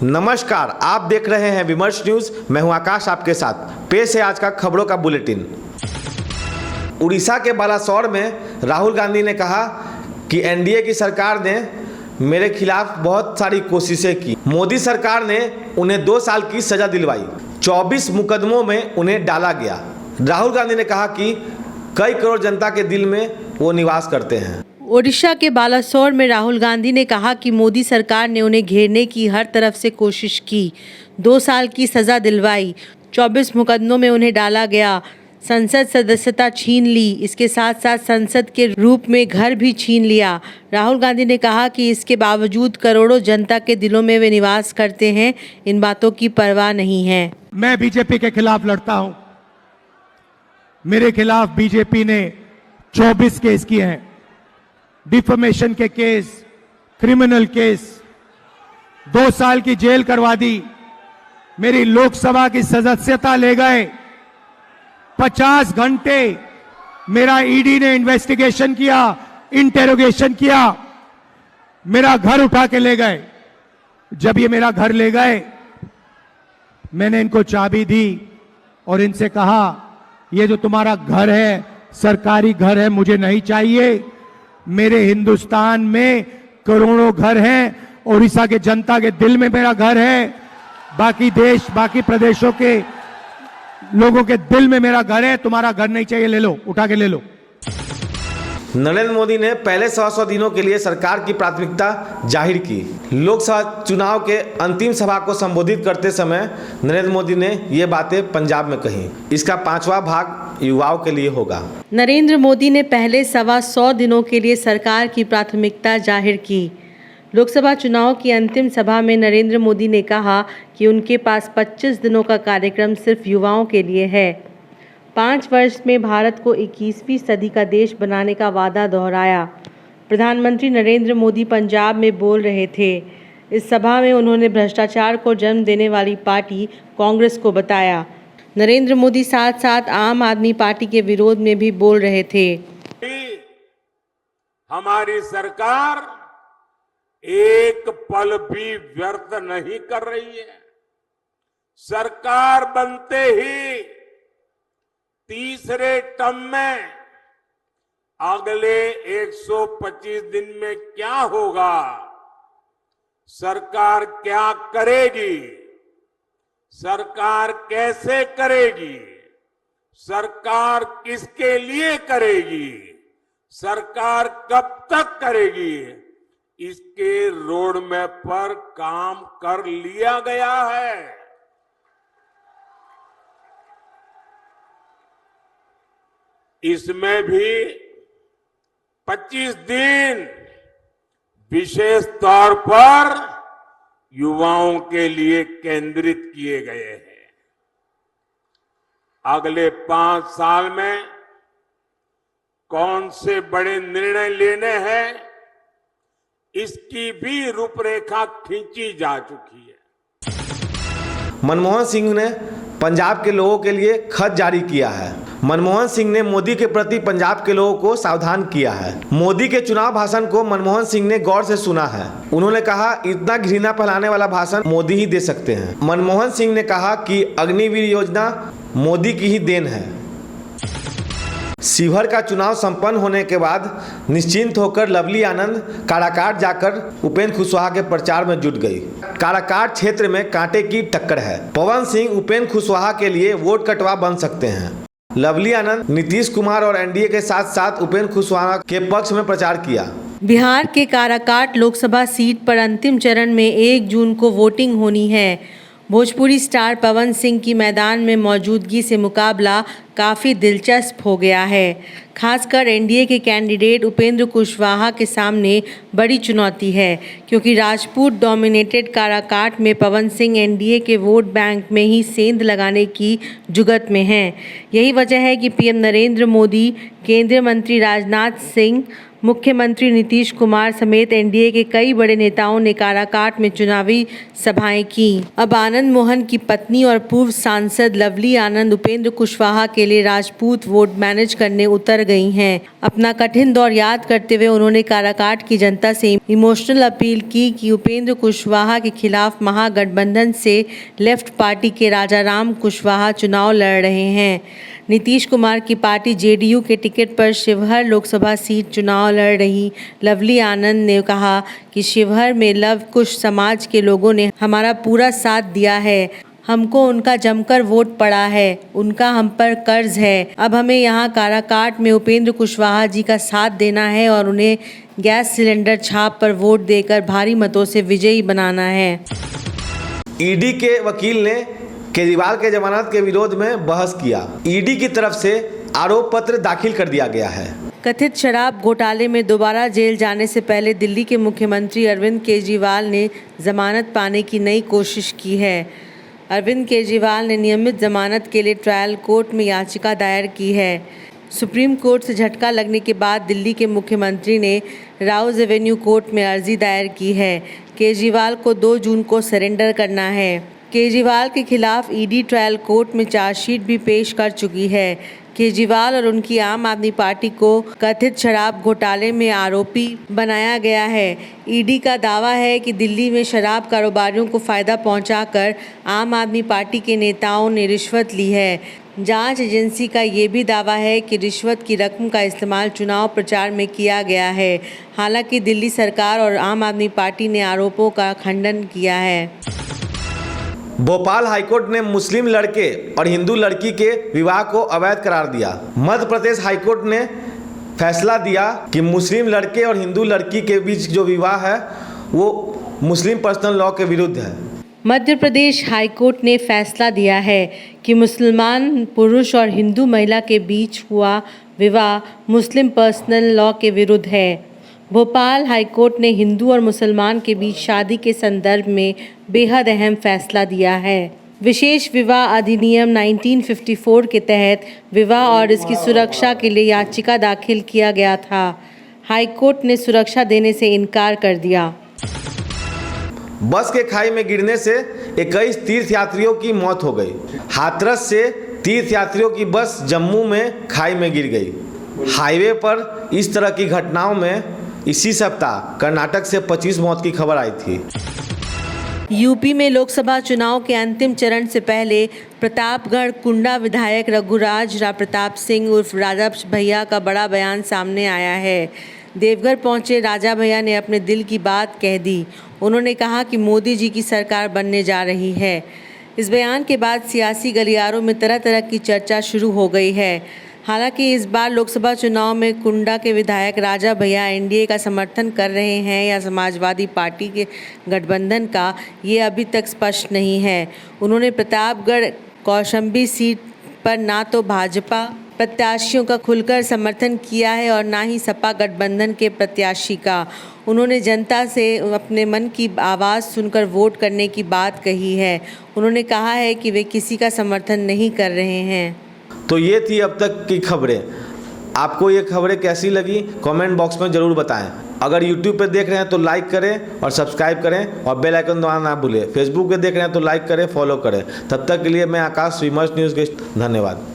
नमस्कार, आप देख रहे हैं विमर्श न्यूज। मैं हूं आकाश, आपके साथ पेश है आज का खबरों का बुलेटिन। उड़ीसा के बालासोर में राहुल गांधी ने कहा कि एनडीए की सरकार ने मेरे खिलाफ बहुत सारी कोशिशें की। मोदी सरकार ने उन्हें 2 साल की सजा दिलवाई, 24 मुकदमों में उन्हें डाला गया। राहुल गांधी ने कहा कि कई करोड़ जनता के दिल में वो निवास करते हैं। ओडिशा के बालासोर में राहुल गांधी ने कहा कि मोदी सरकार ने उन्हें घेरने की हर तरफ से कोशिश की, 2 साल की सजा दिलवाई, 24 मुकदमों में उन्हें डाला गया, संसद सदस्यता छीन ली, इसके साथ साथ संसद के रूप में घर भी छीन लिया। राहुल गांधी ने कहा कि इसके बावजूद करोड़ों जनता के दिलों में वे निवास करते हैं, इन बातों की परवाह नहीं है। मैं बीजेपी के खिलाफ लड़ता हूं। मेरे खिलाफ बीजेपी ने 24 केस किए हैं, डिफेमेशन के केस, क्रिमिनल केस, 2 साल की जेल करवा दी, मेरी लोकसभा की सदस्यता ले गए, 50 घंटे मेरा ईडी ने इन्वेस्टिगेशन किया, इंटेरोगेशन किया, मेरा घर उठा के ले गए। जब ये मेरा घर ले गए, मैंने इनको चाबी दी और इनसे कहा, ये जो तुम्हारा घर है सरकारी घर है, मुझे नहीं चाहिए। मेरे हिंदुस्तान में करोड़ों घर हैं, उड़ीसा के जनता के दिल में मेरा घर है, बाकी देश बाकी प्रदेशों के लोगों के दिल में मेरा घर है। तुम्हारा घर नहीं चाहिए, ले लो, उठा के ले लो। नरेंद्र मोदी ने पहले 100 दिनों के लिए सरकार की प्राथमिकता जाहिर की। लोकसभा चुनाव के अंतिम सभा को संबोधित करते समय नरेंद्र मोदी ने ये बातें पंजाब में कही। इसका 5वां भाग युवाओं के लिए होगा। नरेंद्र मोदी ने पहले 125 दिनों के लिए सरकार की प्राथमिकता जाहिर की। लोकसभा चुनाव की अंतिम सभा में नरेंद्र मोदी ने कहा कि उनके पास 25 दिनों का कार्यक्रम सिर्फ युवाओं के लिए है। 5 वर्ष में भारत को 21वीं सदी का देश बनाने का वादा दोहराया। प्रधानमंत्री नरेंद्र मोदी पंजाब में बोल रहे थे। इस सभा में उन्होंने भ्रष्टाचार को जन्म देने वाली पार्टी कांग्रेस को बताया। नरेंद्र मोदी साथ साथ आम आदमी पार्टी के विरोध में भी बोल रहे थे। हमारी सरकार एक पल भी व्यर्थ नहीं कर रही है। सरकार बनते ही तीसरे टर्म में अगले 125 दिन में क्या होगा, सरकार क्या करेगी, सरकार कैसे करेगी, सरकार किसके लिए करेगी, सरकार कब तक करेगी, इसके रोड मैप पर काम कर लिया गया है। इसमें भी 25 दिन विशेष तौर पर युवाओं के लिए केंद्रित किए गए हैं। अगले 5 साल में कौन से बड़े निर्णय लेने हैं, इसकी भी रूपरेखा खींची जा चुकी है। मनमोहन सिंह ने पंजाब के लोगों के लिए खत जारी किया है। मनमोहन सिंह ने मोदी के प्रति पंजाब के लोगों को सावधान किया है। मोदी के चुनाव भाषण को मनमोहन सिंह ने गौर से सुना है। उन्होंने कहा, इतना घृणा फैलाने वाला भाषण मोदी ही दे सकते हैं। मनमोहन सिंह ने कहा कि अग्निवीर योजना मोदी की ही देन है। शिवहर का चुनाव संपन्न होने के बाद निश्चिंत होकर लवली आनंद काराकाट जाकर उपेंद्र कुशवाहा के प्रचार में जुट गई। काराकाट क्षेत्र में कांटे की टक्कर है। पवन सिंह उपेंद्र कुशवाहा के लिए वोट कटवा बन सकते हैं। लवली आनंद नीतीश कुमार और एनडीए के साथ साथ उपेंद्र कुशवाहा के पक्ष में प्रचार किया। बिहार के काराकाट लोकसभा सीट पर अंतिम चरण में 1 जून को वोटिंग होनी है। भोजपुरी स्टार पवन सिंह की मैदान में मौजूदगी से मुकाबला काफ़ी दिलचस्प हो गया है। खासकर एनडीए के कैंडिडेट उपेंद्र कुशवाहा के सामने बड़ी चुनौती है, क्योंकि राजपूत डोमिनेटेड काराकाट में पवन सिंह एनडीए के वोट बैंक में ही सेंध लगाने की जुगत में हैं। यही वजह है कि पीएम नरेंद्र मोदी, केंद्रीय मंत्री राजनाथ सिंह, मुख्यमंत्री नीतीश कुमार समेत एनडीए के कई बड़े नेताओं ने काराकाट में चुनावी सभाएं की। अब आनंद मोहन की पत्नी और पूर्व सांसद लवली आनंद उपेंद्र कुशवाहा के लिए राजपूत वोट मैनेज करने उतर गई हैं। अपना कठिन दौर याद करते हुए उन्होंने काराकाट की जनता से इमोशनल अपील की कि उपेंद्र कुशवाहा के खिलाफ महागठबंधन से लेफ्ट पार्टी के राजाराम कुशवाहा चुनाव लड़ रहे हैं। नीतीश कुमार की पार्टी जेडीयू के टिकट पर शिवहर लोकसभा सीट चुनाव लड़ रही लवली आनंद ने कहा कि शिवहर में लव कुश समाज के लोगों ने हमारा पूरा साथ दिया है। हमको उनका जमकर वोट पड़ा है, उनका हम पर कर्ज है। अब हमें यहाँ काराकाट में उपेंद्र कुशवाहा जी का साथ देना है और उन्हें गैस सिलेंडर छाप पर वोट देकर भारी मतों से विजयी बनाना है। ईडी के वकील ने केजरीवाल के जमानत के विरोध में बहस किया। ईडी की तरफ से आरोप पत्र दाखिल कर दिया गया है। कथित शराब घोटाले में दोबारा जेल जाने से पहले दिल्ली के मुख्यमंत्री अरविंद केजरीवाल ने जमानत पाने की नई कोशिश की है। अरविंद केजरीवाल ने नियमित जमानत के लिए ट्रायल कोर्ट में याचिका दायर की है। सुप्रीम कोर्ट से झटका लगने के बाद दिल्ली के मुख्यमंत्री ने राउज एवेन्यू कोर्ट में अर्जी दायर की है। केजरीवाल को 2 जून को सरेंडर करना है। केजरीवाल के खिलाफ ईडी ट्रायल कोर्ट में चार्जशीट भी पेश कर चुकी है। केजरीवाल और उनकी आम आदमी पार्टी को कथित शराब घोटाले में आरोपी बनाया गया है। ईडी का दावा है कि दिल्ली में शराब कारोबारियों को फायदा पहुंचाकर आम आदमी पार्टी के नेताओं ने रिश्वत ली है। जांच एजेंसी का ये भी दावा है कि रिश्वत की रकम का इस्तेमाल चुनाव प्रचार में किया गया है। हालांकि दिल्ली सरकार और आम आदमी पार्टी ने आरोपों का खंडन किया है। भोपाल हाईकोर्ट ने मुस्लिम लड़के और हिंदू लड़की के विवाह को अवैध करार दिया। मध्य प्रदेश हाईकोर्ट ने फैसला दिया कि मुस्लिम लड़के और हिंदू लड़की के बीच जो विवाह है वो मुस्लिम पर्सनल लॉ के विरुद्ध है। मध्य प्रदेश हाईकोर्ट ने फैसला दिया है कि मुसलमान पुरुष और हिंदू महिला के बीच हुआ विवाह मुस्लिम पर्सनल लॉ के विरुद्ध है। भोपाल हाईकोर्ट ने हिंदू और मुसलमान के बीच शादी के संदर्भ में बेहद अहम फैसला दिया है। विशेष विवाह अधिनियम 1954 के तहत विवाह और इसकी सुरक्षा के लिए याचिका दाखिल किया गया था। हाईकोर्ट ने सुरक्षा देने से इनकार कर दिया। बस के खाई में गिरने से 21 तीर्थयात्रियों की मौत हो गई। हाथरस से तीर्थयात्रियों की बस जम्मू में खाई में गिर गई। हाईवे पर इस तरह की घटनाओं में इसी सप्ताह कर्नाटक से 25 मौत की खबर आई थी। यूपी में लोकसभा चुनाव के अंतिम चरण से पहले प्रतापगढ़ कुंडा विधायक रघुराज प्रताप सिंह उर्फ राजा भैया का बड़ा बयान सामने आया है। देवघर पहुंचे राजा भैया ने अपने दिल की बात कह दी। उन्होंने कहा कि मोदी जी की सरकार बनने जा रही है। इस बयान के बाद सियासी गलियारों में तरह तरह की चर्चा शुरू हो गई है। हालांकि इस बार लोकसभा चुनाव में कुंडा के विधायक राजा भैया एनडीए का समर्थन कर रहे हैं या समाजवादी पार्टी के गठबंधन का, ये अभी तक स्पष्ट नहीं है। उन्होंने प्रतापगढ़ कौशाम्बी सीट पर ना तो भाजपा प्रत्याशियों का खुलकर समर्थन किया है और ना ही सपा गठबंधन के प्रत्याशी का। उन्होंने जनता से अपने मन की आवाज़ सुनकर वोट करने की बात कही है। उन्होंने कहा है कि वे किसी का समर्थन नहीं कर रहे हैं। तो ये थी अब तक की खबरें। आपको ये खबरें कैसी लगी कमेंट बॉक्स में ज़रूर बताएं। अगर YouTube पे देख रहे हैं तो लाइक करें और सब्सक्राइब करें और बेल आइकन दबाना ना भूलें। फेसबुक पे देख रहे हैं तो लाइक करें, फॉलो करें। तब तक के लिए मैं आकाश विमर्श न्यूज़ के धन्यवाद।